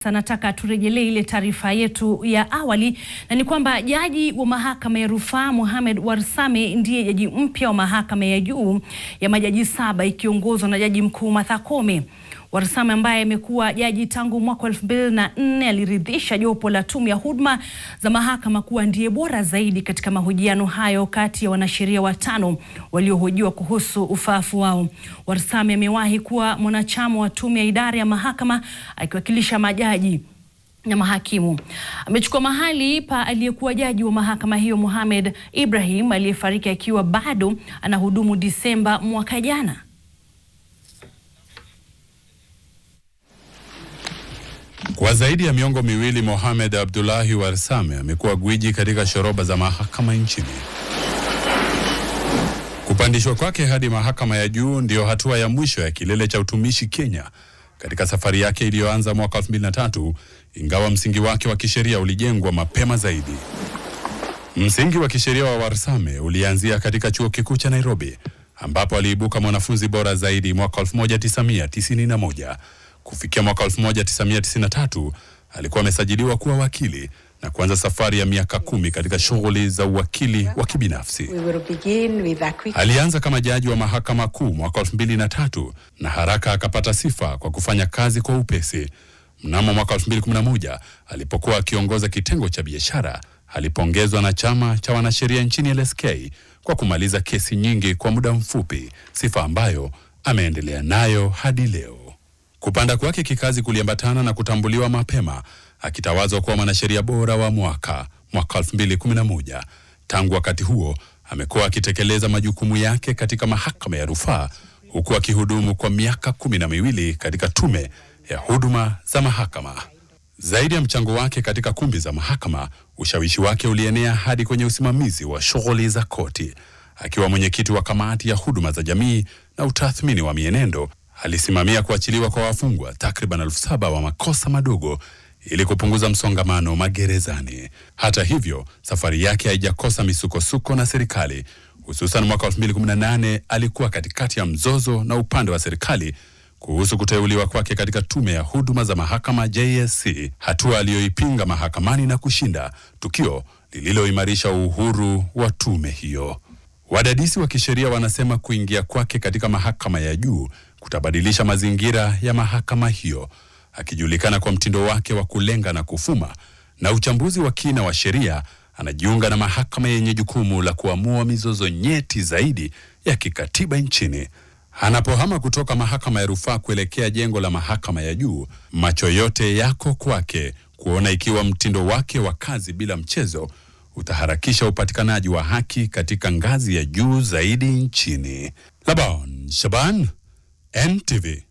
sasa nataka turejelee ile taarifa yetu ya awali, na ni kwamba jaji wa mahakama ya rufaa Mohamed Warsame ndiye jaji mpya wa mahakama ya juu ya majaji 7 ikiongozwa na jaji mkuu Martha Koome. Warsame ambaye amekuwa jaji tangu mwaka 2004 aliridhisha jopo la tume ya huduma za mahakama kuwa ndiye bora zaidi katika mahojiano hayo kati ya wanasheria 5 waliohojiwa kuhusu ufaafu wao. Warsame amewahi kuwa mwanachama wa tume ya idara ya mahakama akiwakilisha majaji na mahakimu. Amechukua mahali pa aliyekuwa jaji wa mahakama hiyo Mohamed Ibrahim aliyefariki akiwa bado anahudumu Disemba mwaka jana. Kwa zaidi ya miongo miwili, Mohamed Abdullahi Warsame amekuwa gwiji katika shoroba za mahakama nchini. Kupandishwa kwake hadi mahakama ya juu ndio hatua ya mwisho ya kilele cha utumishi Kenya katika safari yake iliyoanza mwaka 2003, ingawa msingi wake wa kisheria ulijengwa mapema zaidi. Msingi wa kisheria wa Warsame ulianzia katika chuo kikuu cha Nairobi, ambapo aliibuka mwanafunzi bora zaidi mwaka 1991. Kufikia mwaka 1993 alikuwa amesajiliwa kuwa wakili na kuanza safari ya miaka 10 katika shughuli za uwakili wa kibinafsi. Alianza kama jaji wa mahakama kuu mwaka 2003 na haraka akapata sifa kwa kufanya kazi kwa upesi. Mnamo mwaka 2011 alipokuwa akiongoza kitengo cha biashara, alipongezwa na chama cha wanasheria nchini LSK kwa kumaliza kesi nyingi kwa muda mfupi, sifa ambayo ameendelea nayo hadi leo. Kupanda kwake kikazi kuliambatana na kutambuliwa mapema, akitawazwa kuwa mwanasheria bora wa mwaka 2011. Tangu wakati huo amekuwa akitekeleza majukumu yake katika mahakama ya rufaa, huku akihudumu kwa miaka 12 katika tume ya huduma za mahakama. Zaidi ya mchango wake katika kumbi za mahakama, ushawishi wake ulienea hadi kwenye usimamizi wa shughuli za koti. Akiwa mwenyekiti wa kamati ya huduma za jamii na utathmini wa mienendo, alisimamia kuachiliwa kwa wafungwa takriban 7,000 wa makosa madogo ili kupunguza msongamano magerezani. Hata hivyo, safari yake haijakosa misukosuko na serikali. Hususan mwaka 2018 alikuwa katikati ya mzozo na upande wa serikali kuhusu kuteuliwa kwake katika tume ya huduma za mahakama JSC, hatua aliyoipinga mahakamani na kushinda, tukio lililoimarisha uhuru wa tume hiyo. Wadadisi wa kisheria wanasema kuingia kwake katika mahakama ya juu kutabadilisha mazingira ya mahakama hiyo, akijulikana kwa mtindo wake wa kulenga na kufuma na uchambuzi wa kina wa sheria. Anajiunga na mahakama yenye jukumu la kuamua mizozo nyeti zaidi ya kikatiba nchini. Anapohama kutoka mahakama ya rufaa kuelekea jengo la mahakama ya juu, macho yote yako kwake kuona ikiwa mtindo wake wa kazi bila mchezo utaharakisha upatikanaji wa haki katika ngazi ya juu zaidi nchini. Laban Shaban, NTV.